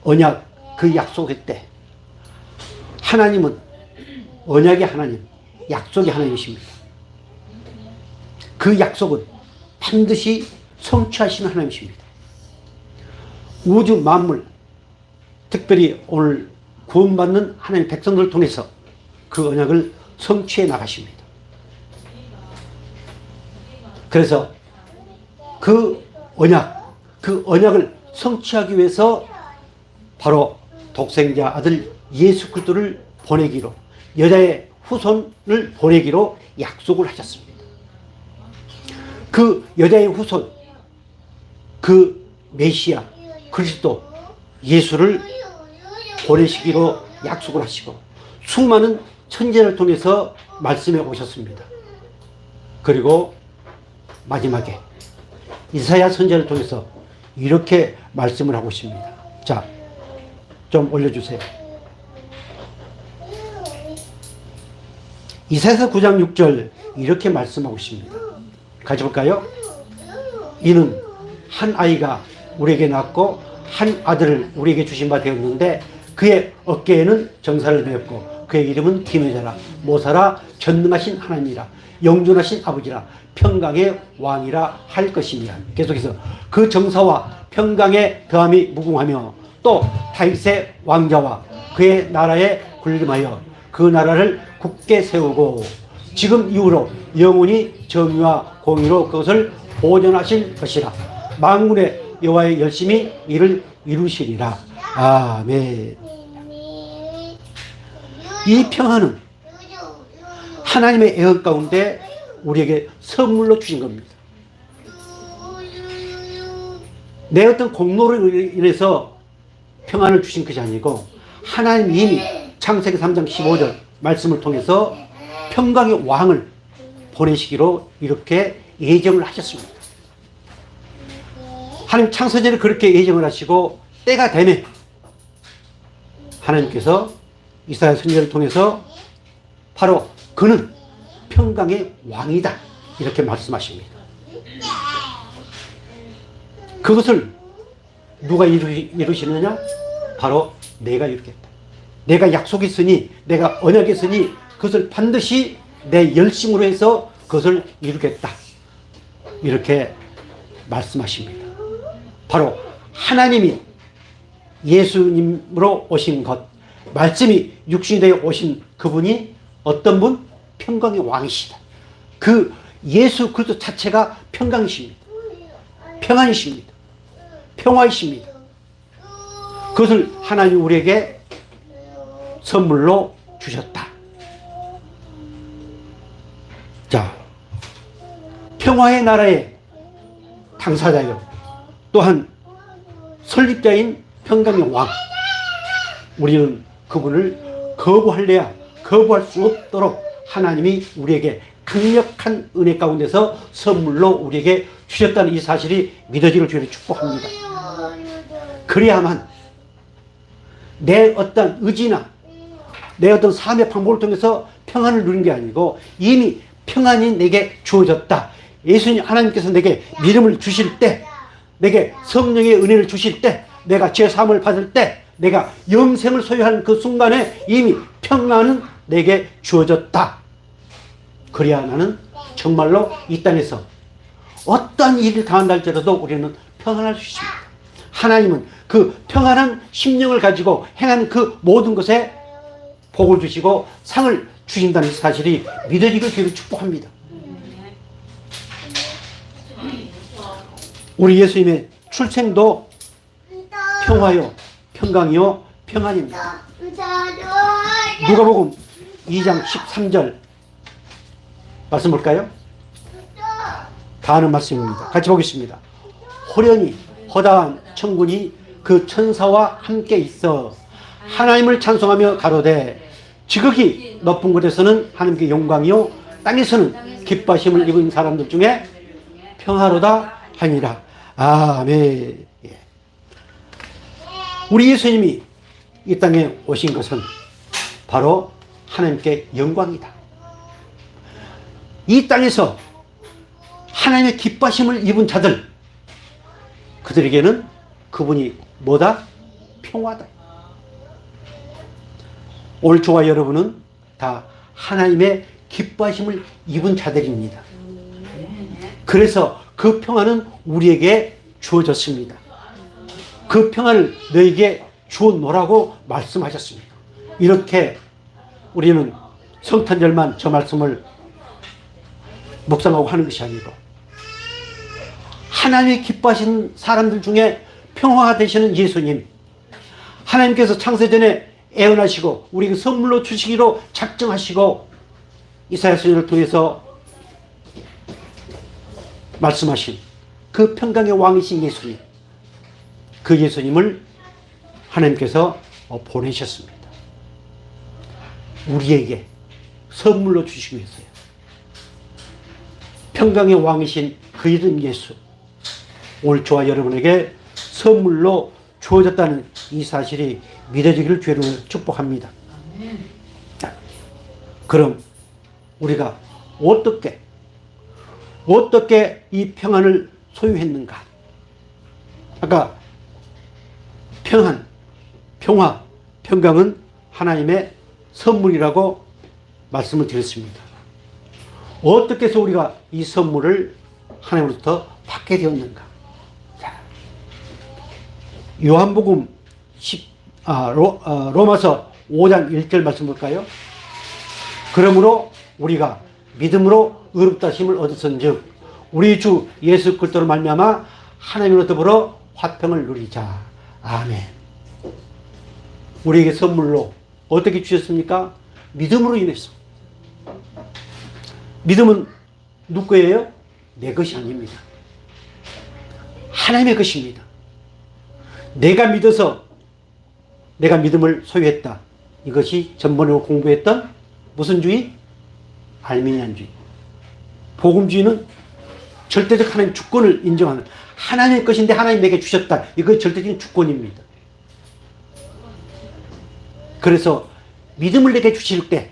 언약, 그 약속의 때 하나님은 언약의 하나님, 약속의 하나님이십니다. 그 약속은 반드시 성취하시는 하나님이십니다. 우주 만물, 특별히 오늘 구원받는 하나님의 백성들을 통해서 그 언약을 성취해 나가십니다. 그래서 그 언약을 성취하기 위해서 바로 독생자 아들 예수 그리스도를 보내기로, 여자의 후손을 보내기로 약속을 하셨습니다. 그 여자의 후손, 그 메시아 그리스도 예수를 보내시기로 약속을 하시고 수많은 천재를 통해서 말씀해 오셨습니다. 그리고 마지막에 이사야 선지자를 통해서 이렇게 말씀을 하고 있습니다. 자, 좀 올려주세요. 이사야서 9장 6절 이렇게 말씀하고 있습니다. 같이 볼까요? 이는 한 아이가 우리에게 낳고 한 아들을 우리에게 주신 바 되었는데 그의 어깨에는 정사를 메었고 그의 이름은 기묘자라 모사라 전능하신 하나님이라 영존하신 아버지라 평강의 왕이라 할 것이니라. 계속해서 그 정사와 평강의 더함이 무궁하며 또 다윗의 왕자와 그의 나라에 군림하여 그 나라를 굳게 세우고 지금 이후로 영원히 정의와 공의로 그것을 보존하실 것이라. 만군의 여호와의 열심히 이를 이루시리라. 아멘. 이 평안은 하나님의 애언 가운데 우리에게 선물로 주신 겁니다. 내 어떤 공로로 인해서 평안을 주신 것이 아니고 하나님이 이미 창세기 3장 15절 말씀을 통해서 평강의 왕을 보내시기로 이렇게 예정을 하셨습니다. 하나님 창세전에 그렇게 예정을 하시고 때가 되면 하나님께서 이사야 선지자를 통해서 바로 그는 평강의 왕이다 이렇게 말씀하십니다. 그것을 누가 이루시느냐? 바로 내가 이루겠다. 내가 약속했으니, 내가 언약했으니 그것을 반드시 내 열심으로 해서 그것을 이루겠다 이렇게 말씀하십니다. 바로 하나님이 예수님으로 오신 것, 말씀이 육신이 되어 오신 그분이 어떤 분? 평강의 왕이시다. 그 예수 그리스도 자체가 평강이십니다. 평안이십니다. 평화이십니다. 그것을 하나님 우리에게 선물로 주셨다. 자, 평화의 나라의 당사자요 또한 설립자인 평강의 왕, 우리는 그분을 거부할래야 거부할 수 없도록 하나님이 우리에게 강력한 은혜 가운데서 선물로 우리에게 주셨다는 이 사실이 믿어지길 주님을 축복합니다. 그래야만 내 어떤 의지나 내 어떤 삶의 방법을 통해서 평안을 누리는 게 아니고 이미 평안이 내게 주어졌다. 예수님 하나님께서 내게 믿음을 주실 때, 내게 성령의 은혜를 주실 때, 내가 죄사함을 받을 때, 내가 영생을 소유하는 그 순간에 이미 평안은 내게 주어졌다. 그래야 나는 정말로 이 땅에서 어떠한 일을 당한다 할지라도 우리는 평안할 수 있습니다. 하나님은 그 평안한 심령을 가지고 행한 그 모든 것에 복을 주시고 상을 주신다는 사실이 믿어지길 주님을 축복합니다. 우리 예수님의 출생도 평화요, 평강이요, 평안입니다. 누가복음 2장 13절 말씀 볼까요? 다 아는 말씀입니다. 같이 보겠습니다. 호련히 허다한 천군이 그 천사와 함께 있어 하나님을 찬송하며 가로되 지극히 높은 곳에서는 하나님께 영광이요 땅에서는 기뻐하심을 입은 사람들 중에 평화로다 하니라. 아멘. 우리 예수님이 이 땅에 오신 것은 바로 하나님께 영광이다. 이 땅에서 하나님의 기뻐하심을 입은 자들, 그들에게는 그분이 뭐다? 평화다. 오늘 저와 여러분은 다 하나님의 기뻐하심을 입은 자들입니다. 그래서 그 평화는 우리에게 주어졌습니다. 그 평화를 너에게 주어놓으라고 말씀하셨습니다. 이렇게 우리는 성탄절만 저 말씀을 묵상하고 하는 것이 아니고 하나님이 기뻐하시는 사람들 중에 평화가 되시는 예수님, 하나님께서 창세전에 애원하시고 우리에게 선물로 주시기로 작정하시고 이사야 선지자를 통해서 말씀하신 그 평강의 왕이신 예수님, 그 예수님을 하나님께서 보내셨습니다. 우리에게 선물로 주시기 위해서요. 평강의 왕이신 그 이름 예수, 오늘 저와 여러분에게 선물로 주어졌다는 이 사실이 믿어지기를 주로 축복합니다. 자, 그럼 우리가 어떻게 이 평안을 소유했는가? 아까 평안, 평화, 평강은 하나님의 선물이라고 말씀을 드렸습니다. 어떻게 해서 우리가 이 선물을 하나님으로부터 받게 되었는가? 자, 요한복음 로마서 5장 1절 말씀 볼까요? 그러므로 우리가 믿음으로 의롭다 힘을 얻었은즉 우리 주 예수 그리스도로 말미암아 하나님으로 더불어 화평을 누리자. 아멘. 우리에게 선물로 어떻게 주셨습니까? 믿음으로 인해서. 믿음은 누구 거예요? 내 것이 아닙니다. 하나님의 것입니다. 내가 믿어서 내가 믿음을 소유했다. 이것이 전번에 공부했던 무슨 주의? 알미니안주의. 복음주의는 절대적 하나님 주권을 인정하는, 하나님의 것인데 하나님 내게 주셨다. 이거 절대적인 주권입니다. 그래서 믿음을 내게 주실 때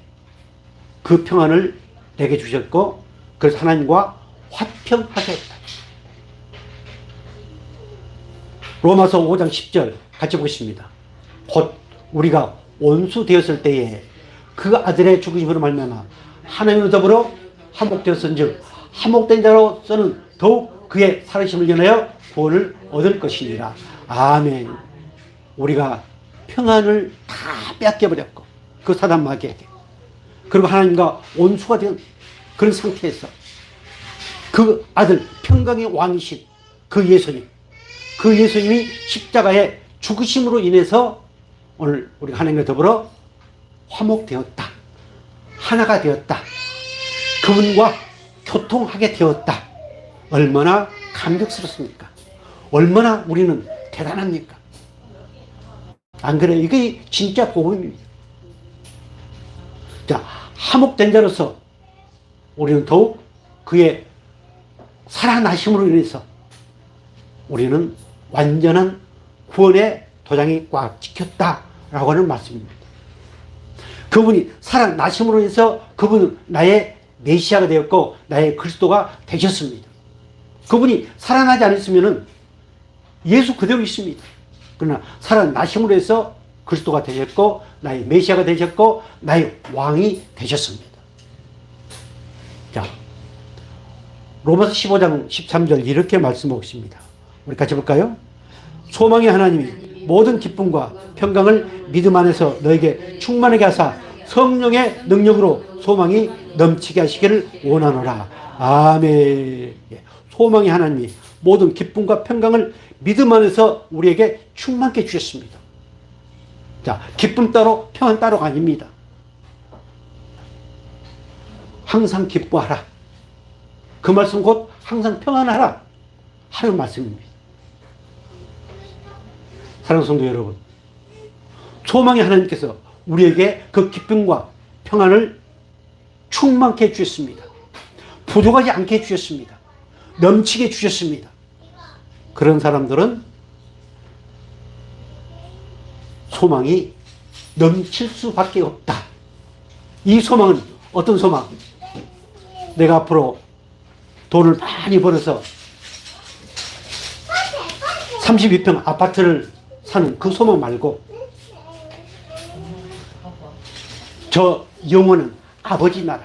그 평안을 내게 주셨고, 그래서 하나님과 화평하게 했다. 로마서 5장 10절 같이 보겠습니다. 곧 우리가 원수 되었을 때에 그 아들의 죽으심으로 말미암아 하나님으로 더불어 화목되었은즉 화목된 자로서는 더욱 그의 살아심을 인하여 구원을 얻을 것이니라. 아멘. 우리가 평안을 다 뺏겨버렸고 그 사단 마귀에게, 그리고 하나님과 원수가 된 그런 상태에서 그 아들 평강의 왕이신 그 예수님, 그 예수님이 십자가의 죽으심으로 인해서 오늘 우리가 하나님과 더불어 화목되었다, 하나가 되었다, 그분과 교통하게 되었다. 얼마나 감격스럽습니까? 얼마나 우리는 대단합니까? 안 그래요? 이게 진짜 복음입니다. 자, 화목된 자로서 우리는 더욱 그의 살아나심으로 인해서 우리는 완전한 구원의 도장이 꽉 찍혔다라고 하는 말씀입니다. 그분이 살아나심으로 인해서 그분은 나의 메시아가 되었고 나의 그리스도가 되셨습니다. 그분이 살아나지 않았으면 예수 그대로 있습니다. 그러나 살아나심으로 해서 그리스도가 되셨고 나의 메시아가 되셨고 나의 왕이 되셨습니다. 자, 로마서 15장 13절 이렇게 말씀하고 있습니다. 우리 같이 볼까요? 소망의 하나님이 모든 기쁨과 평강을 믿음 안에서 너에게 충만하게 하사 성령의 능력으로 소망이 넘치게 하시기를 원하노라. 아멘. 소망의 하나님이 모든 기쁨과 평강을 믿음 안에서 우리에게 충만케 주셨습니다. 자, 기쁨 따로 평안 따로가 아닙니다. 항상 기뻐하라. 그 말씀 곧 항상 평안하라 하는 말씀입니다. 사랑하는 성도 여러분, 소망의 하나님께서 우리에게 그 기쁨과 평안을 충만케 주셨습니다. 부족하지 않게 주셨습니다. 넘치게 주셨습니다. 그런 사람들은 소망이 넘칠 수밖에 없다. 이 소망은 어떤 소망? 내가 앞으로 돈을 많이 벌어서 32평 아파트를 사는 그 소망 말고 저 영원한 아버지 나라,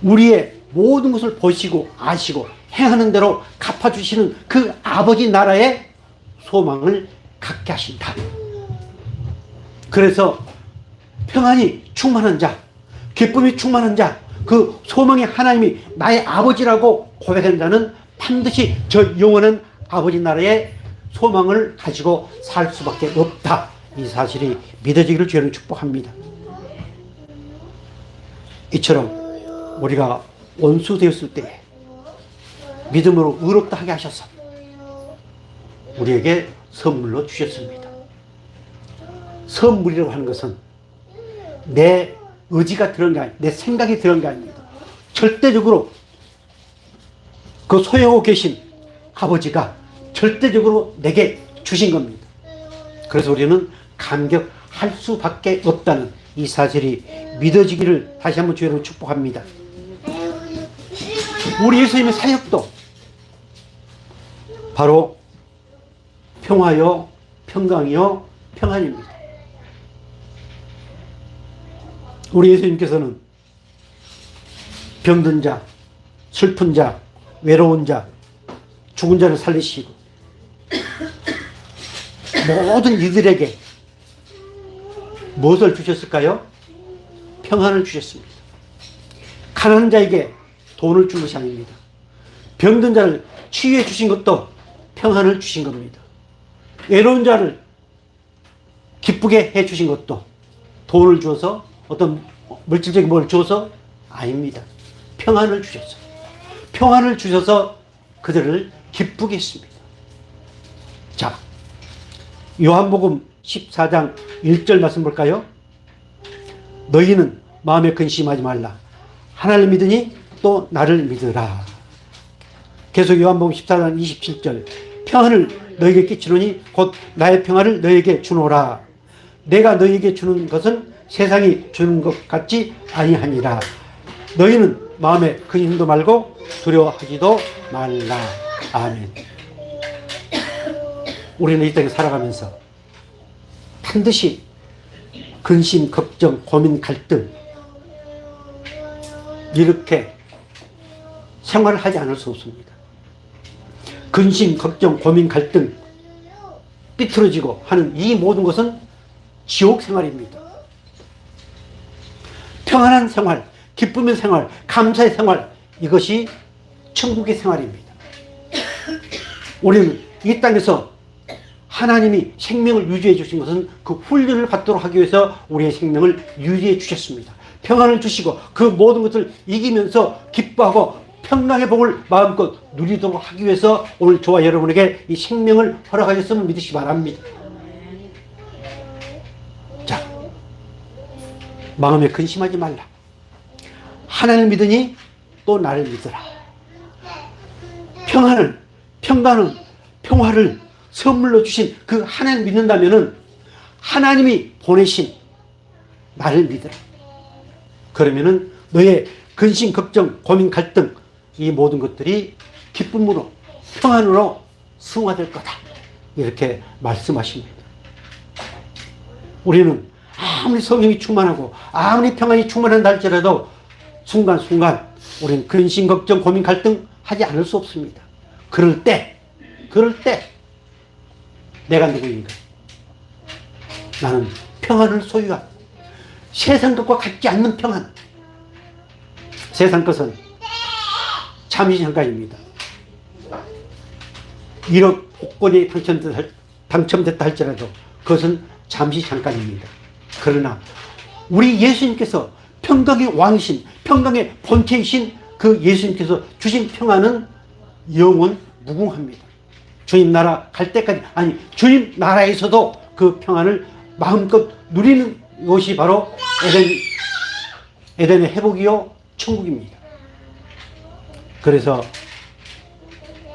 우리의 모든 것을 보시고 아시고 행하는 대로 갚아주시는 그 아버지 나라의 소망을 갖게 하신다. 그래서 평안이 충만한 자, 기쁨이 충만한 자, 그 소망의 하나님이 나의 아버지라고 고백하는 자는 반드시 저 영원한 아버지 나라의 소망을 가지고 살 수밖에 없다. 이 사실이 믿어지기를 주님 축복합니다. 이처럼 우리가 원수 되었을 때에 믿음으로 의롭다 하게 하셔서 우리에게 선물로 주셨습니다. 선물이라고 하는 것은 내 의지가 들어간 게 아니에요. 내 생각이 들어간 게 아닙니다. 절대적으로 그 소유하고 계신 아버지가 절대적으로 내게 주신 겁니다. 그래서 우리는 감격할 수밖에 없다는 이 사실이 믿어지기를 다시 한번 주여로 축복합니다. 우리 예수님의 사역도 바로 평화요, 평강이요, 평안입니다. 우리 예수님께서는 병든 자, 슬픈 자, 외로운 자, 죽은 자를 살리시고 모든 이들에게 무엇을 주셨을까요? 평안을 주셨습니다. 가난한 자에게 돈을 준 것이 아닙니다. 병든 자를 치유해 주신 것도 평안을 주신 겁니다. 외로운 자를 기쁘게 해 주신 것도 돈을 주어서 어떤 물질적인 뭘 주어서 아닙니다. 평안을 주셨어요. 평안을 주셔서 그들을 기쁘게 했습니다. 자, 요한복음 14장 1절 말씀 볼까요? 너희는 마음에 근심하지 말라. 하나님을 믿으니 또 나를 믿으라. 계속 요한복음 14장 27절 평안을 너희에게 끼치노니 곧 나의 평안을 너희에게 주노라. 내가 너희에게 주는 것은 세상이 주는 것 같지 아니하니라. 너희는 마음에 근심도 말고 두려워하지도 말라. 아멘. 우리는 이 땅에 살아가면서 반드시 근심, 걱정, 고민, 갈등 이렇게 생활을 하지 않을 수 없습니다. 근심, 걱정, 고민, 갈등 삐뚤어지고 하는 이 모든 것은 지옥 생활입니다. 평안한 생활, 기쁨의 생활, 감사의 생활, 이것이 천국의 생활입니다. 우리는 이 땅에서 하나님이 생명을 유지해 주신 것은 그 훈련을 받도록 하기 위해서 우리의 생명을 유지해 주셨습니다. 평안을 주시고 그 모든 것을 이기면서 기뻐하고 평강의 복을 마음껏 누리도록 하기 위해서 오늘 저와 여러분에게 이 생명을 허락하셨음을 믿으시기 바랍니다. 자, 마음에 근심하지 말라. 하나님을 믿으니 또 나를 믿으라. 평강을, 평화를 선물로 주신 그 하나님을 믿는다면은 하나님이 보내신 나를 믿으라. 그러면은 너의 근심, 걱정, 고민, 갈등 이 모든 것들이 기쁨으로 평안으로 승화될 거다. 이렇게 말씀하십니다. 우리는 아무리 성령이 충만하고 아무리 평안이 충만한다 할지라도 순간순간 우리는 근심, 걱정, 고민, 갈등 하지 않을 수 없습니다. 그럴 때 내가 누구인가? 나는 평안을 소유한 세상 것과 같지 않는 평안. 세상 것은 잠시 잠깐입니다. 1억 복권이 당첨됐다 할지라도 그것은 잠시 잠깐입니다. 그러나 우리 예수님께서 평강의 왕이신, 평강의 본체이신 그 예수님께서 주신 평안은 영원 무궁합니다. 주님 나라 갈 때까지, 아니 주님 나라에서도 그 평안을 마음껏 누리는 것이 바로 에덴의 회복이요 천국입니다. 그래서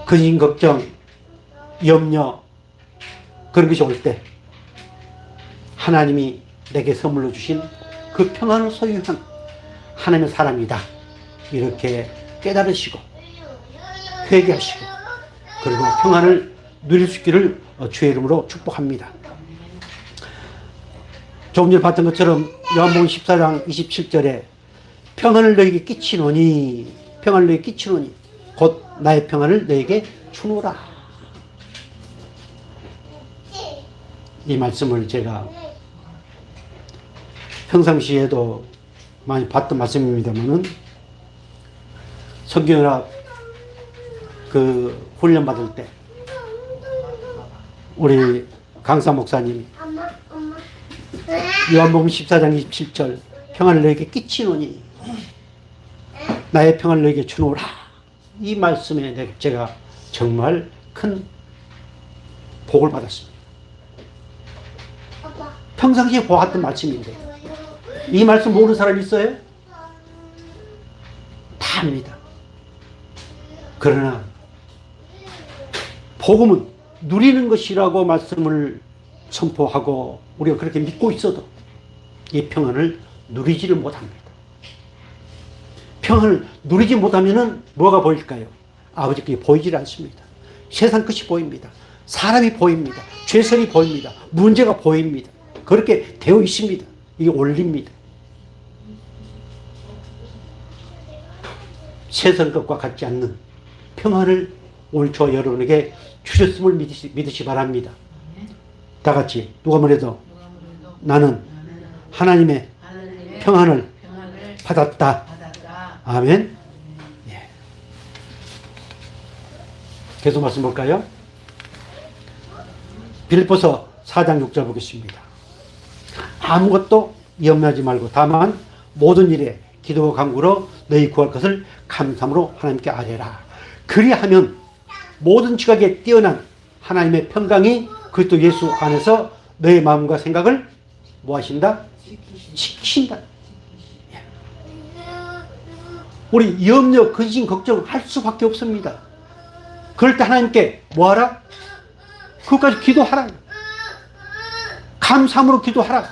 근심, 걱정, 염려 그런 것이 올 때 하나님이 내게 선물로 주신 그 평안을 소유한 하나님의 사람이다. 이렇게 깨달으시고 회개하시고 그리고 평안을 누릴 수 있기를 주의 이름으로 축복합니다. 조금 전에 봤던 것처럼 요한복음 14장 27절에 평안을 너에게 끼치노니 평안을 너에게 끼치노니 곧 나의 평안을 너에게 주노라. 이 말씀을 제가 평상시에도 많이 봤던 말씀입니다만은 성경연합 그 훈련 받을 때 우리 강사 목사님이 요한복음 14장 27절 평안을 너에게 끼치노니 나의 평안을 너에게 주노라. 이 말씀에 제가 정말 큰 복을 받았습니다. 평상시에 보았던 말씀인데 이 말씀 모르는 사람 있어요? 다 압니다. 그러나 복음은 누리는 것이라고 말씀을 선포하고 우리가 그렇게 믿고 있어도 이 평안을 누리지를 못합니다. 평안을 누리지 못하면 뭐가 보일까요? 아버지께 보이질 않습니다. 세상 끝이 보입니다. 사람이 보입니다. 죄성이 보입니다. 문제가 보입니다. 그렇게 되어 있습니다. 이게 원리입니다. 세상 것과 같지 않는 평안을 오늘 저 여러분에게 주셨음을 믿으시 바랍니다. 다 같이 누가 뭐래도 나는 하나님의 평안을 받았다. 아멘. 예. 계속 말씀 볼까요? 빌립보서 4장 6절 보겠습니다. 아무것도 염려하지 말고 다만 모든 일에 기도와 간구로 너희 구할 것을 감사함으로 하나님께 아뢰라. 그리하면 모든 지각에 뛰어난 하나님의 평강이 그리스도 예수 안에서 너의 마음과 생각을 뭐 하신다? 지키신다. 우리 염려, 근심, 걱정할 수밖에 없습니다. 그럴 때 하나님께 뭐 하라? 그것까지 기도하라. 감사함으로 기도하라.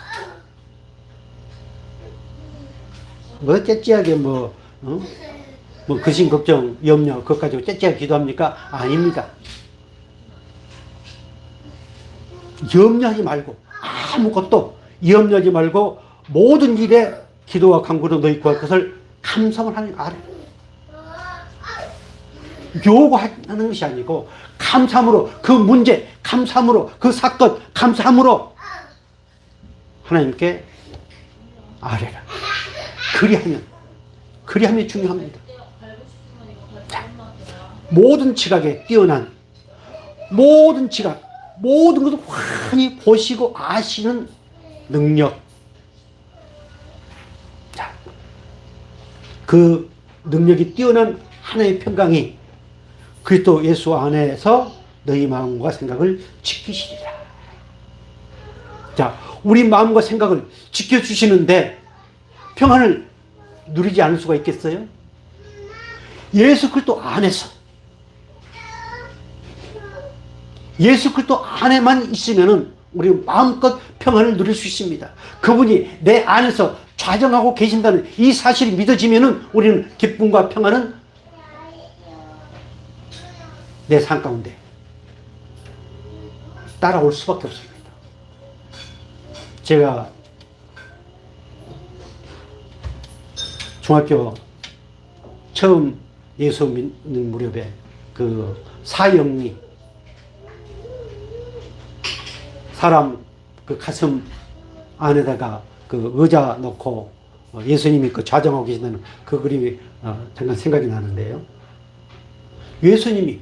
뭐 째째하게 뭐 근심, 걱정, 염려 그것까지 째째하게 기도합니까? 아닙니다. 염려하지 말고 아무것도 염려하지 말고 모든 일에 기도와 간구로 너희 구할 것을 감사를 하는 아래 요구하는 것이 아니고 감사함으로 그 문제, 감사함으로 그 사건, 감사함으로 하나님께 아뢰라. 그리하면 중요합니다. 자, 모든 지각에 뛰어난 모든 지각, 모든 것을 환히 보시고 아시는 능력. 자, 그 능력이 뛰어난 하나님의 평강이 그리스도 예수 안에서 너희 마음과 생각을 지키시리라. 자, 우리 마음과 생각을 지켜주시는데 평안을 누리지 않을 수가 있겠어요? 예수 그리스도 안에서 예수 그리스도 안에만 있으면은 우리 마음껏 평안을 누릴 수 있습니다. 그분이 내 안에서 좌정하고 계신다는 이 사실이 믿어지면은 우리는 기쁨과 평안은 내 삶 가운데 따라올 수밖에 없습니다. 제가 중학교 처음 예수 믿는 무렵에 그 사형리 사람 그 가슴 안에다가 그 의자 놓고 예수님이 그 좌정하고 계신다는 그 그림이 잠깐 생각이 나는데요. 예수님이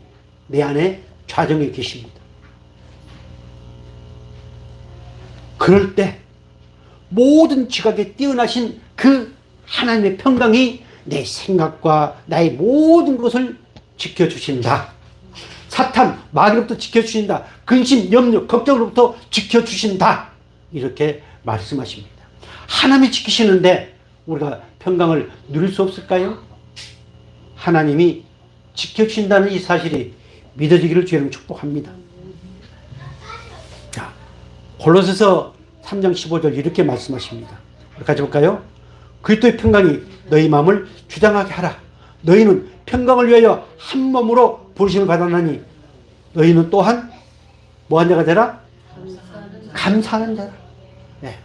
내 안에 좌정해 계십니다. 그럴 때 모든 지각에 뛰어나신 그 하나님의 평강이 내 생각과 나의 모든 것을 지켜주신다. 사탄, 마귀로부터 지켜주신다. 근심, 염려, 걱정으로부터 지켜주신다. 이렇게 말씀하십니다. 하나님이 지키시는데 우리가 평강을 누릴 수 없을까요? 하나님이 지켜주신다는 이 사실이 믿어지기를 주님 축복합니다. 자, 골로새서 3장 15절 이렇게 말씀하십니다. 같이 볼까요? 그리스도의 평강이 너희 마음을 주장하게 하라. 너희는 평강을 위하여 한 몸으로 부르심을 받았나니 너희는 또한 뭐한 자가 되라? 감사하는 자라. 네.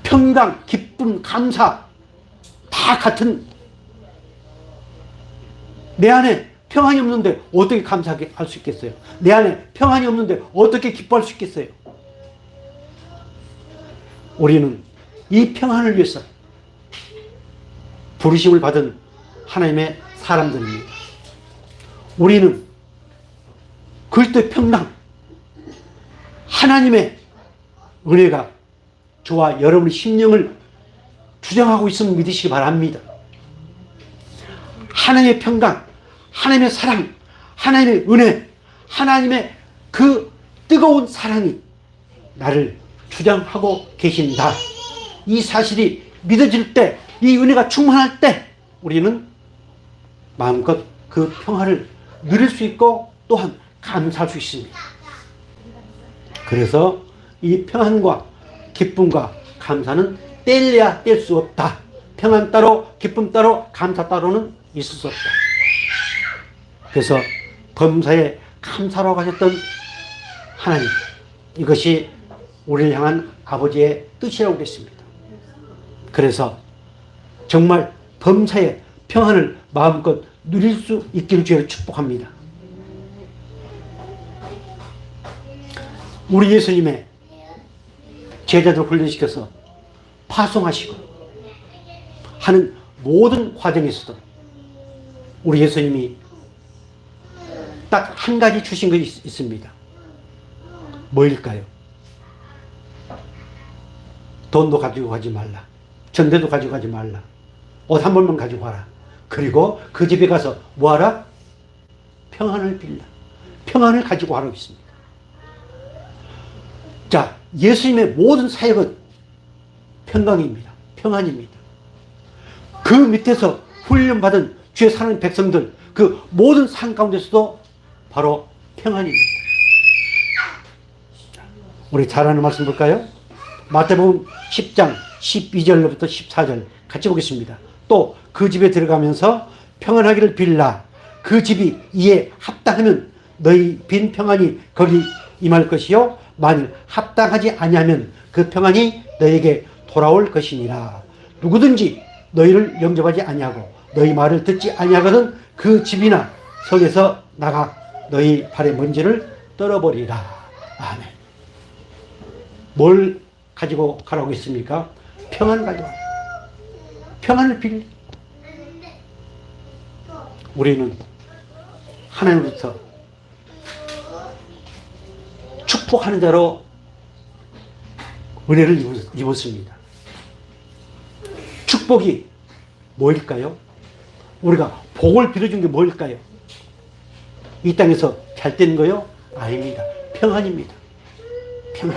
평강, 기쁨, 감사 다 같은. 내 안에 평안이 없는데 어떻게 감사하게 할 수 있겠어요? 내 안에 평안이 없는데 어떻게 기뻐할 수 있겠어요? 우리는 이 평안을 위해서 부르심을 받은 하나님의 사람들입니다. 우리는 그리스도의 평강, 하나님의 은혜가 저와 여러분의 심령을 주장하고 있음을 믿으시기 바랍니다. 하나님의 평강, 하나님의 사랑, 하나님의 은혜, 하나님의 그 뜨거운 사랑이 나를 주장하고 계신다. 이 사실이 믿어질 때, 이 은혜가 충만할 때 우리는 마음껏 그 평화를 누릴 수 있고 또한 감사할 수 있습니다. 그래서 이 평안과 기쁨과 감사는 뗄래야 뗄 수 없다. 평안 따로 기쁨 따로 감사 따로는 있을 수 없다. 그래서 범사에 감사라고 하셨던 하나님, 이것이 우리를 향한 아버지의 뜻이라고 그랬습니다. 그래서 정말 범사에 평안을 마음껏 누릴 수 있기를 주여 축복합니다. 우리 예수님의 제자들 훈련시켜서 파송하시고 하는 모든 과정에서도 우리 예수님이 딱 한 가지 주신 것이 있습니다. 뭐일까요? 돈도 가지고 가지 말라. 전대도 가지고 가지 말라. 옷 한 벌만 가지고 가라. 그리고 그 집에 가서 뭐하라? 평안을 빌라. 평안을 가지고 하라고 있습니다. 자, 예수님의 모든 사역은 평강입니다. 평안입니다. 그 밑에서 훈련받은 주의 사랑하는 백성들, 그 모든 상 가운데서도 바로 평안입니다. 우리 잘 아는 말씀 볼까요? 마태복음 10장 12절로부터 14절 같이 보겠습니다. 또 그 집에 들어가면서 평안하기를 빌라. 그 집이 이에 합당하면 너희 빈 평안이 거기 임할 것이요 만일 합당하지 아니하면 그 평안이 너에게 돌아올 것이니라. 누구든지 너희를 영접하지 아니하고 너희 말을 듣지 아니하거든 그 집이나 성에서 나가 너희 발의 먼지를 떨어버리라. 아멘. 뭘 가지고 가라고 했습니까? 평안 가지고. 평안을 빌. 우리는 하나님으로부터 축복하는 자로 은혜를 입었습니다. 축복이 뭐일까요? 우리가 복을 빌어준 게 뭐일까요? 이 땅에서 잘 되는 거요? 아닙니다. 평안입니다. 평안.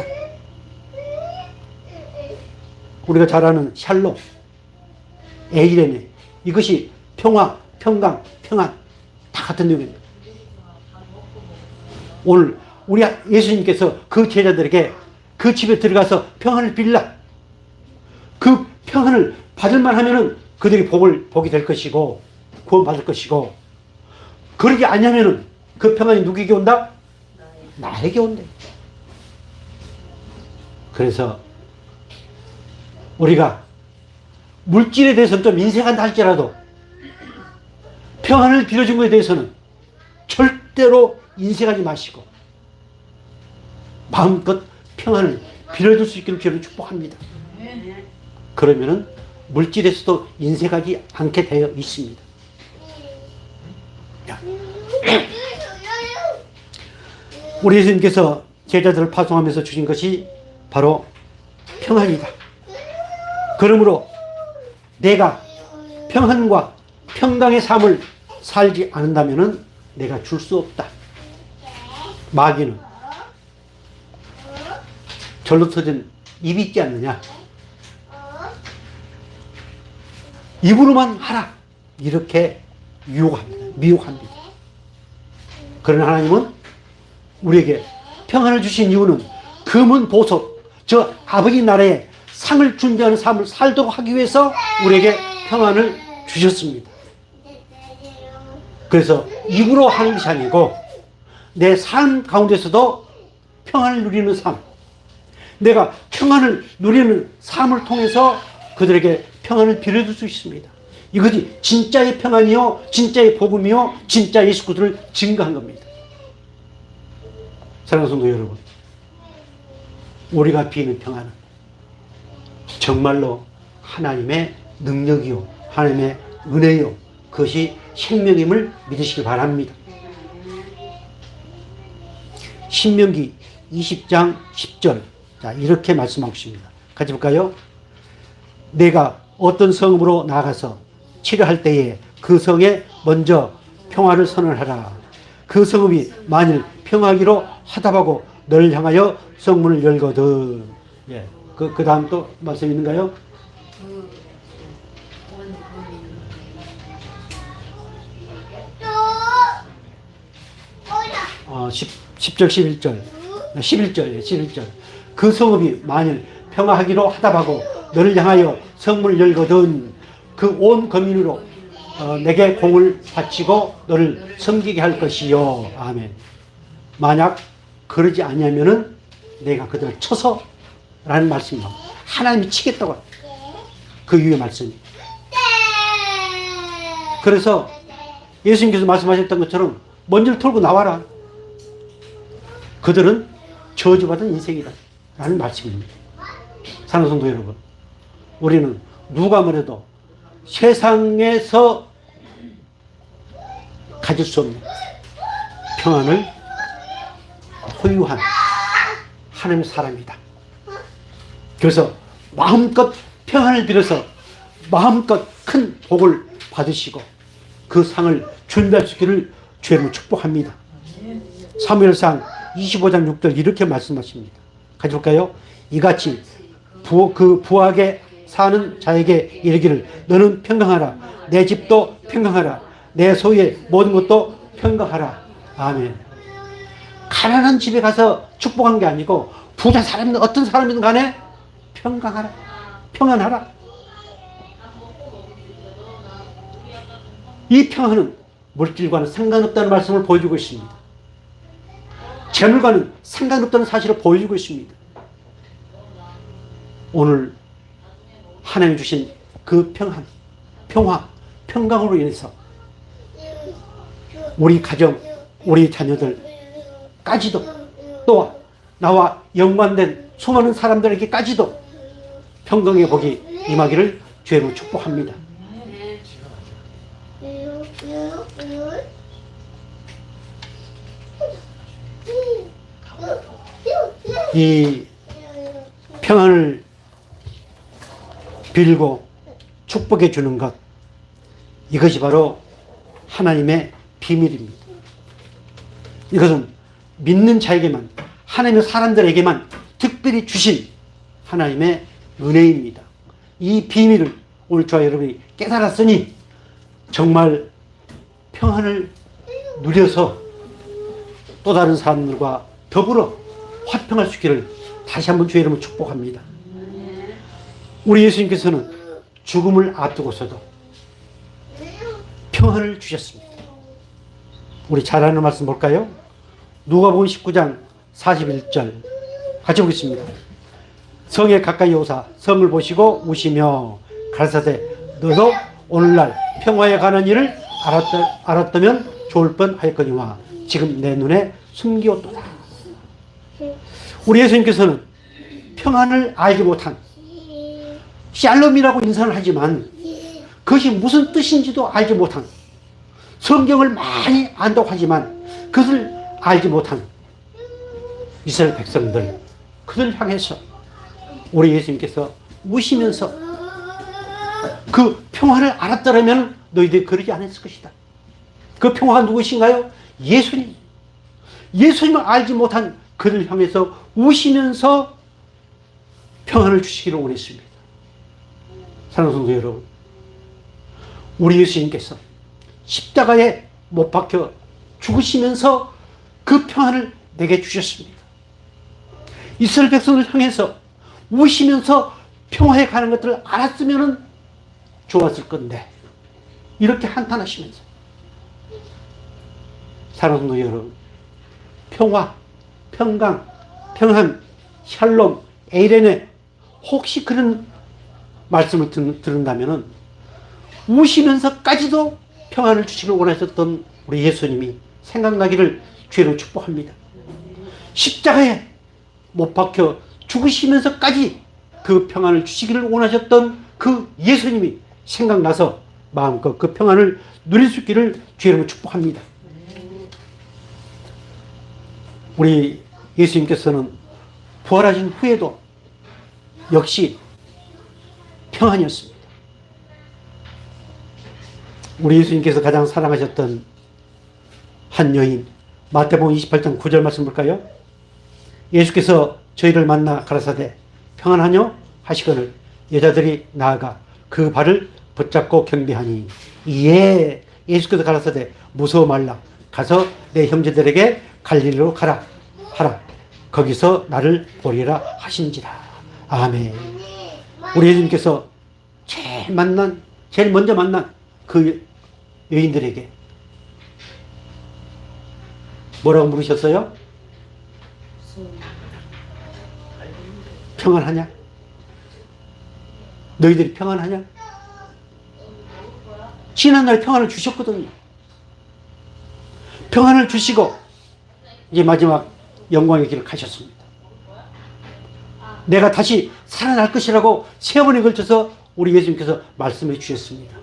우리가 잘 아는 샬롬, 에이레네, 이것이 평화, 평강, 평안 다 같은 내용입니다. 오늘 우리 예수님께서 그 제자들에게 그 집에 들어가서 평안을 빌라. 그 평안을 받을만 하면은 그들이 복이 될 것이고 구원받을 것이고, 그러지 않으면은 그 평안이 누구에게 온다? 나에게 온다. 그래서 우리가 물질에 대해서는 좀 인색한다 할지라도 평안을 빌어준 것에 대해서는 절대로 인색하지 마시고 마음껏 평안을 빌어줄 수 있기를 저는 축복합니다. 그러면은 물질에서도 인색하지 않게 되어 있습니다. 우리 예수님께서 제자들을 파송하면서 주신 것이 바로 평안이다. 그러므로 내가 평안과 평강의 삶을 살지 않는다면 내가 줄 수 없다. 마귀는 절로 터진 입이 있지 않느냐. 입으로만 하라. 이렇게 미혹합니다. 그러나 하나님은 우리에게 평안을 주신 이유는 금은 보석, 저 아버지 나라에 상을 준비하는 삶을 살도록 하기 위해서 우리에게 평안을 주셨습니다. 그래서 입으로 하는 것이 아니고 내 삶 가운데서도 평안을 누리는 삶, 내가 평안을 누리는 삶을 통해서 그들에게 평안을 빌어줄 수 있습니다. 이것이 진짜의 평안이요, 진짜의 복음이요, 진짜 예수 그리스도를 증거한 겁니다. 사랑하는 성도 여러분, 우리가 비는 평안은 정말로 하나님의 능력이요, 하나님의 은혜요, 그것이 생명임을 믿으시기 바랍니다. 신명기 20장 10절, 자, 이렇게 말씀하고 있습니다. 같이 볼까요? 내가 어떤 성읍으로 나가서 치료할 때에 그 성에 먼저 평화를 선언하라. 그 성읍이 만일 평화기로 화답하고 너를 향하여 성문을 열거든. 예. 그 다음 또 말씀 있는가요? 10절, 11절. 11절이에요, 11절. 그 성읍이 만일 평화하기로 화답하고 너를 향하여 성문을 열거든 그 온 거민으로 내게 공을 바치고 너를 섬기게 할 것이요. 아멘. 만약 그러지 아니하면은 내가 그들을 쳐서 라는 말씀입니다. 하나님이 치겠다고 그 위의 말씀이. 그래서 예수님께서 말씀하셨던 것처럼 먼지를 털고 나와라. 그들은 저주받은 인생이다 라는 말씀입니다. 사랑하는 성도 여러분, 우리는 누가 뭐래도 세상에서 가질 수 없는 평안을 소유한 하나님의 사람이다. 그래서 마음껏 평안을 빌어서 마음껏 큰 복을 받으시고 그 상을 준비할 수 있기를 주님으로 축복합니다. 사무엘상 25장 6절 이렇게 말씀하십니다. 같이 볼까요? 이같이 그 부하게 사는 자에게 이르기를 너는 평강하라. 내 집도 평강하라. 내 소유의 모든 것도 평강하라. 아멘. 가난한 집에 가서 축복한 게 아니고 부자 사람이든 어떤 사람이든 간에 평강하라. 평안하라. 이 평안은 물질과는 상관없다는 말씀을 보여주고 있습니다. 재물과는 상관없다는 사실을 보여주고 있습니다. 오늘 하나님 주신 그 평안, 평화, 평강으로 인해서 우리 가정, 우리 자녀들까지도 또 나와 연관된 수많은 사람들에게까지도 평강의 복이 임하기를 주의로 축복합니다. 이 평안을 빌고 축복해 주는 것, 이것이 바로 하나님의 비밀입니다. 이것은 믿는 자에게만, 하나님의 사람들에게만 특별히 주신 하나님의 은혜입니다. 이 비밀을 오늘 저와 여러분이 깨달았으니 정말 평안을 누려서 또 다른 사람들과 더불어 화평할 수 있기를 다시 한번 주의 이름으로 축복합니다. 우리 예수님께서는 죽음을 앞두고서도 평안을 주셨습니다. 우리 잘 아는 말씀 볼까요? 누가복음 19장 41절 같이 보겠습니다. 성에 가까이 오사 성을 보시고 우시며 가라사대 너도 오늘날 평화에 관한 일을 알았다면 좋을 뻔하였거니와 지금 내 눈에 숨기었도다. 우리 예수님께서는 평안을 알지 못한 샬롬이라고 인사를 하지만 그것이 무슨 뜻인지도 알지 못한, 성경을 많이 안다고 하지만 그것을 알지 못한 이스라엘 백성들, 그들을 향해서 우리 예수님께서 우시면서 그 평화를 알았더라면 너희들이 그러지 않았을 것이다. 그 평화가 누구신가요? 예수님. 예수님을 알지 못한 그들을 향해서 우시면서 평안을 주시기를 원했습니다. 사랑하는 성도 여러분, 우리 예수님께서 십자가에 못 박혀 죽으시면서 그 평안을 내게 주셨습니다. 이스라엘 백성을 향해서 우시면서 평화에 가는 것들을 알았으면 좋았을 건데 이렇게 한탄하시면서, 사랑하는 성도 여러분, 평화, 평강, 평안, 샬롬, 에이레네, 혹시 그런 말씀을 들은다면 우시면서까지도 평안을 주시길 원하셨던 우리 예수님이 생각나기를 주로 축복합니다. 십자가에 못 박혀 죽으시면서까지 그 평안을 주시기를 원하셨던 그 예수님이 생각나서 마음껏 그 평안을 누릴 수 있기를 주로 축복합니다. 우리 예수님께서는 부활하신 후에도 역시 평안이었습니다. 우리 예수님께서 가장 사랑하셨던 한 여인, 마태복음 28장 9절 말씀 볼까요? 예수께서 저희를 만나 가라사대 평안하뇨 하시거늘 여자들이 나아가 그 발을 붙잡고 경배하니 이에 예수께서 가라사대 무서워 말라 가서 내 형제들에게 갈릴리로 가라 하라 거기서 나를 보리라 하신지라. 아멘. 우리 예수님께서 제일 먼저 만난 그 여인들에게 뭐라고 물으셨어요? 평안하냐? 너희들이 평안하냐? 지난날 평안을 주셨거든요. 평안을 주시고 이제 마지막 영광의 길을 가셨습니다. 내가 다시 살아날 것이라고 세 번에 걸쳐서 우리 예수님께서 말씀해 주셨습니다.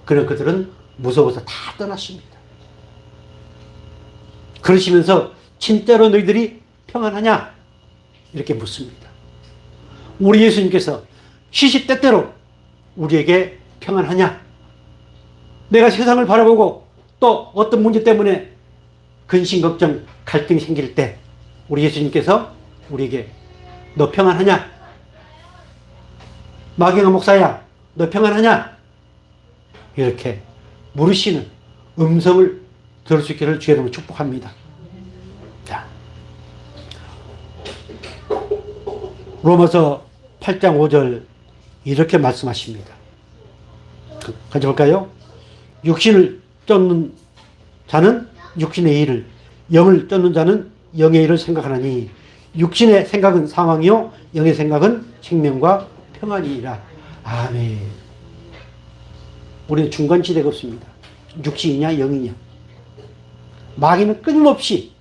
그런 그들은 무서워서 다 떠났습니다. 그러시면서 진짜로 너희들이 평안하냐? 이렇게 묻습니다. 우리 예수님께서 시시때때로 우리에게 평안하냐? 내가 세상을 바라보고 또 어떤 문제 때문에 근심, 걱정, 갈등이 생길 때 우리 예수님께서 우리에게 너 평안하냐? 마경아 목사야, 너 평안하냐? 이렇게 물으시는 음성을 들을 수 있기를 주의 이름으로 축복합니다. 자, 로마서 8장 5절 이렇게 말씀하십니다. 같이 볼까요? 육신을 쫓는 자는 육신의 일을, 영을 쫓는 자는 영의 일을 생각하나니 육신의 생각은 사망이요 영의 생각은 생명과 평안이니라. 아멘. 우리는 중간지대가 없습니다. 육신이냐 영이냐. 마귀는 끊임없이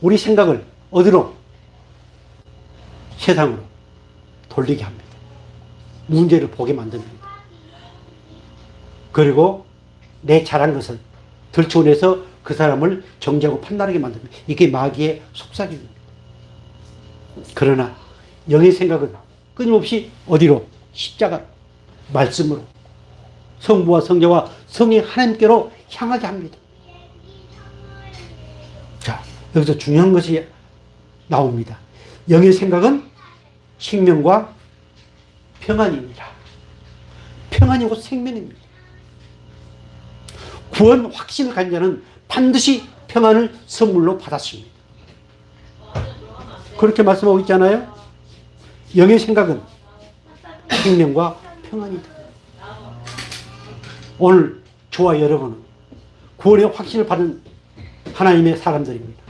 우리 생각을 어디로? 세상으로 돌리게 합니다. 문제를 보게 만듭니다. 그리고 내 잘한 것을 들춰내서 그 사람을 정죄하고 판단하게 만듭니다. 이게 마귀의 속삭임입니다. 그러나 영의 생각은 끊임없이 어디로? 십자가 말씀으로 성부와 성자와 성령 하나님께로 향하게 합니다. 자, 여기서 중요한 것이 나옵니다. 영의 생각은 생명과 평안입니다. 평안이 곧 생명입니다. 구원 확신을 가진 자는 반드시 평안을 선물로 받았습니다. 그렇게 말씀하고 있잖아요. 영의 생각은 생명과 평안이다. 오늘 저와 여러분은 구원의 확신을 받은 하나님의 사람들입니다.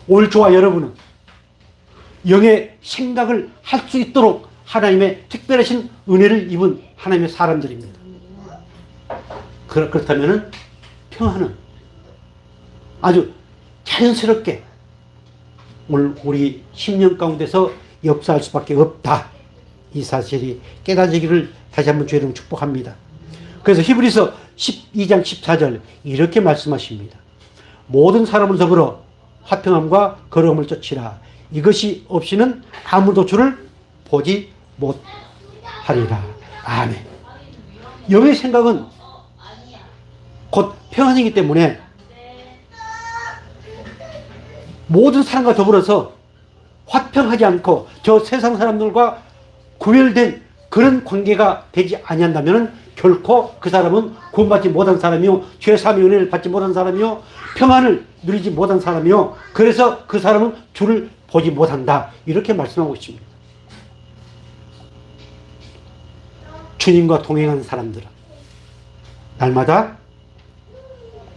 오늘 저와 여러분은 영의 생각을 할 수 있도록 하나님의 특별하신 은혜를 입은 하나님의 사람들입니다. 그렇다면 평안은 아주 자연스럽게 오늘 우리 10년 가운데서 역사할 수밖에 없다. 이 사실이 깨달아지기를 다시 한번 주의 이름 축복합니다. 그래서 히브리서 12장 14절 이렇게 말씀하십니다. 모든 사람을 더불어 화평함과 거룩함을 쫓으라. 이것이 없이는 아무도 주를 보지 못하리라. 아멘. 영의 생각은 곧 평안이기 때문에 모든 사람과 더불어서 화평하지 않고 저 세상 사람들과 구별된 그런 관계가 되지 아니한다면 결코 그 사람은 구원받지 못한 사람이요 죄사함의 은혜를 받지 못한 사람이요 평안을 누리지 못한 사람이요 그래서 그 사람은 주를 보지 못한다. 이렇게 말씀하고 있습니다. 주님과 동행하는 사람들은 날마다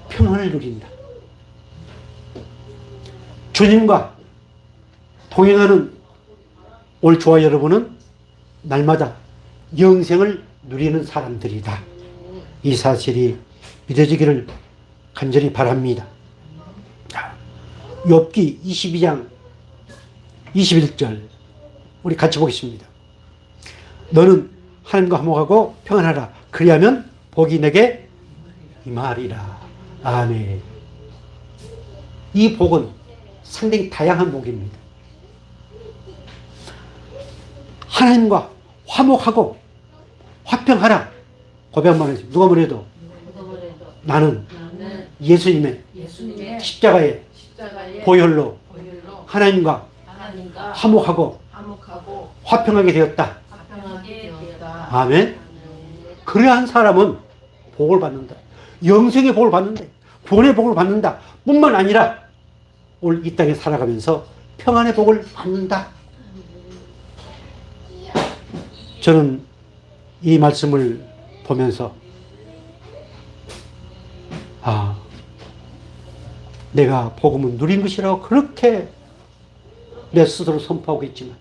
평안을 누린다. 주님과 동행하는 올 저와 여러분은 날마다 영생을 누리는 사람들이다. 이 사실이 믿어지기를 간절히 바랍니다. 욥기 22장 21절 우리 같이 보겠습니다. 너는 하나님과 화목하고 평안하라. 그리하면 복이 내게 임하리라. 아멘. 이 복은 상당히 다양한 복입니다. 하나님과 화목하고 화평하라. 고백 한번 해주세요. 누가 뭐래도 나는 예수님의 십자가의 보혈로 하나님과 화목하고 화평하게 되었다. 아멘. 그러한 사람은 복을 받는다. 영생의 복을 받는다. 구원의 복을 받는다. 뿐만 아니라 올 이 땅에 살아가면서 평안의 복을 받는다. 저는 이 말씀을 보면서 내가 복음을 누린 것이라고 그렇게 내 스스로 선포하고 있지만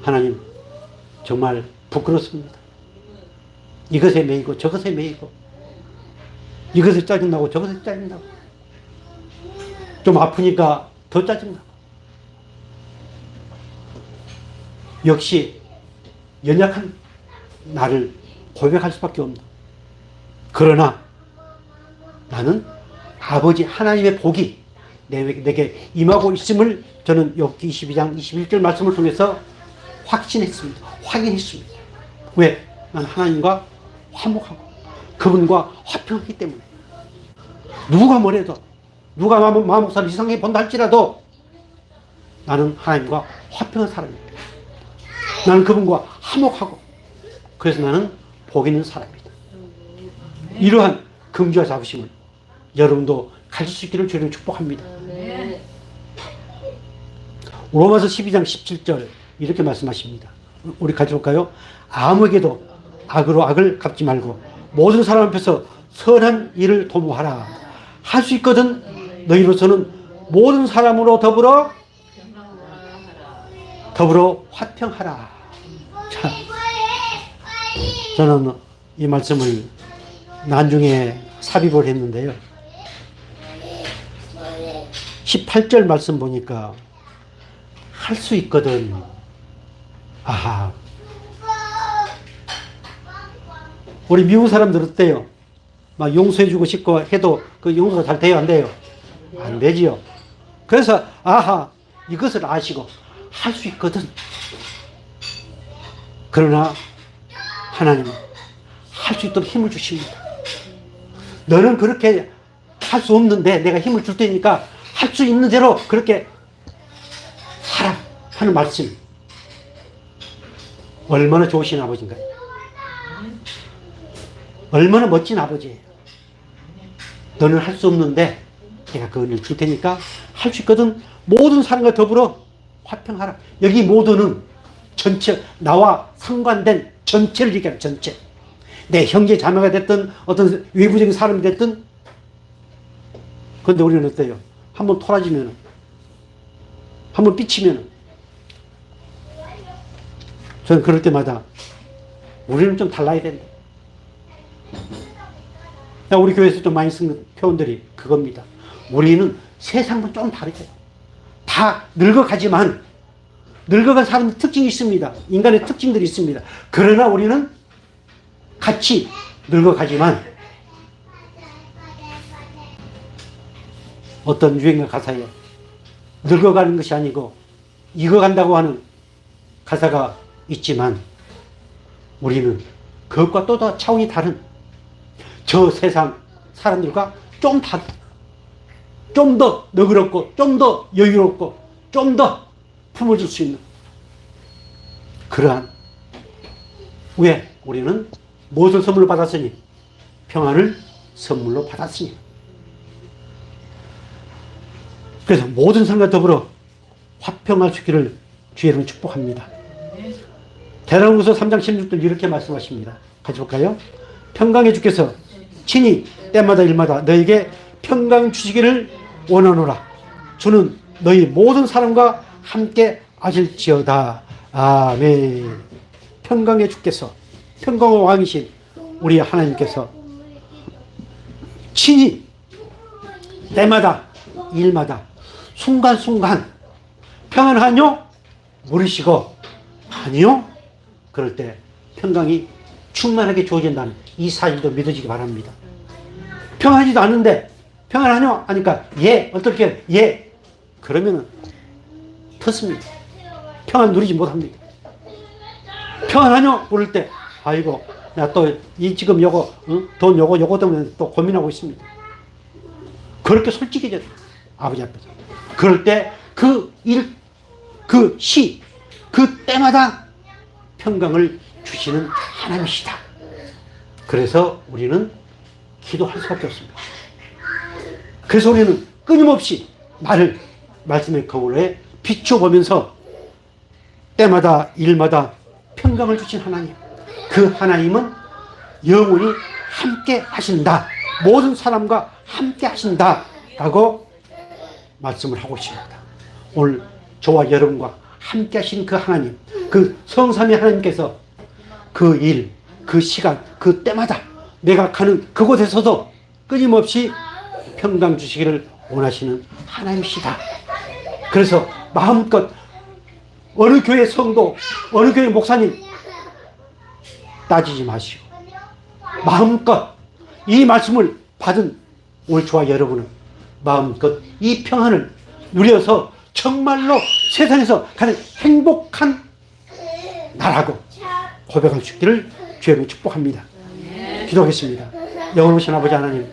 하나님 정말 부끄럽습니다. 이것에 매이고 저것에 매이고 이것에 짜증나고 저것에 짜증나고 좀 아프니까 더 짜증나고 역시 연약한 나를 고백할 수밖에 없다. 그러나 나는 아버지 하나님의 복이 내게 임하고 있음을 저는 욥기 22장 21절 말씀을 통해서 확신했습니다. 확인했습니다. 왜? 난 하나님과 화목하고 그분과 화평하기 때문에 누가 뭐래도 누가 마음목사를 이상하게 본다 할지라도 나는 하나님과 화평한 사람입니다. 나는 그분과 화목하고 그래서 나는 복 있는 사람이다. 이러한 긍지와 자부심을 여러분도 가질 수 있기를 주님 축복합니다. 로마서 12장 17절 이렇게 말씀하십니다. 우리 같이 볼까요? 아무에게도 악으로 악을 갚지 말고 모든 사람 앞에서 선한 일을 도모하라. 할 수 있거든 너희로서는 모든 사람으로 더불어 화평하라. 자, 저는 이 말씀을 나중에 삽입을 했는데요. 18절 말씀 보니까 할 수 있거든. 아하. 우리 미국 사람들 어때요? 막 용서해주고 싶고 해도 그 용서가 잘 돼요? 안 돼요? 안 되지요. 그래서 아하 이것을 아시고 할 수 있거든. 그러나 하나님은 할 수 있도록 힘을 주십니다. 너는 그렇게 할 수 없는데 내가 힘을 줄 테니까 할 수 있는 대로 그렇게 하라 하는 말씀. 얼마나 좋으신 아버지인가요? 얼마나 멋진 아버지예요. 너는 할 수 없는데 내가 그 은혜를 줄 테니까 할 수 있거든. 모든 사람과 더불어 화평하라. 여기 모두는 전체 나와 상관된 전체를 얘기하는 전체. 내 형제 자매가 됐든 어떤 외부적인 사람이 됐든. 그런데 우리는 어때요? 한번 토라지면 한번 삐치면 저는 그럴 때마다 우리는 좀 달라야 된다. 우리 교회에서 좀 많이 쓰는 표현들이 그겁니다. 우리는 세상은 좀 다르죠. 다 늙어가지만 늙어간 사람들 특징이 있습니다. 인간의 특징들이 있습니다. 그러나 우리는 같이 늙어가지만 어떤 유행가 가사에 늙어가는 것이 아니고 익어간다고 하는 가사가 있지만 우리는 그것과 또 차원이 다른 저 세상 사람들과 좀 더 너그럽고 좀 더 여유롭고 좀 더 품어줄 수 있는 그러한 왜? 우리는 무엇을 선물로 받았으니? 평안을 선물로 받았으니. 그래서 모든 사람과 더불어 화평할 수 있기를 주의 이름으로 축복합니다. 대라후서 3장 16절 이렇게 말씀하십니다. 같이 볼까요? 평강의 주께서 친히 때마다 일마다 너에게 평강 주시기를 원하노라. 주는 너희 모든 사람과 함께 하실지어다. 아멘. 평강의 주께서, 평강의 왕이신 우리 하나님께서 친히 때마다 일마다 순간순간 평안하뇨? 물으시고 아니요? 그럴 때 평강이 충만하게 주어진다는 이 사실도 믿어지기 바랍니다. 평안하지도 않은데 평안하뇨? 하니까 예. 어떻게 예. 그러면은 텄습니다. 평안 누리지 못합니다. 평안하뇨? 물을 때 아이고 나 또 이 지금 요거 돈 요거 때문에 또 고민하고 있습니다. 그렇게 솔직해져요. 아버지 앞에서. 그럴 때 그 일, 그 시, 그 때마다 평강을 주시는 하나님이시다. 그래서 우리는 기도할 수밖에 없습니다. 그래서 우리는 끊임없이 말씀의 거울에 비춰보면서 때마다 일마다 평강을 주신 하나님, 그 하나님은 영원히 함께 하신다. 모든 사람과 함께 하신다. 라고 말씀을 하고 있습니다. 오늘 저와 여러분과 함께 하신 그 하나님, 그 성삼위 하나님께서 그 일, 그 시간, 그 때마다 내가 가는 그곳에서도 끊임없이 평강 주시기를 원하시는 하나님이시다. 그래서 마음껏 어느 교회 성도, 어느 교회 목사님 따지지 마시고 마음껏 이 말씀을 받은 우리 저와 여러분은 마음껏 이 평안을 누려서 정말로 세상에서 가장 행복한 나라고 고백할 수 있기를 주님으로 축복합니다. 기도하겠습니다. 영원하신 아버지 하나님,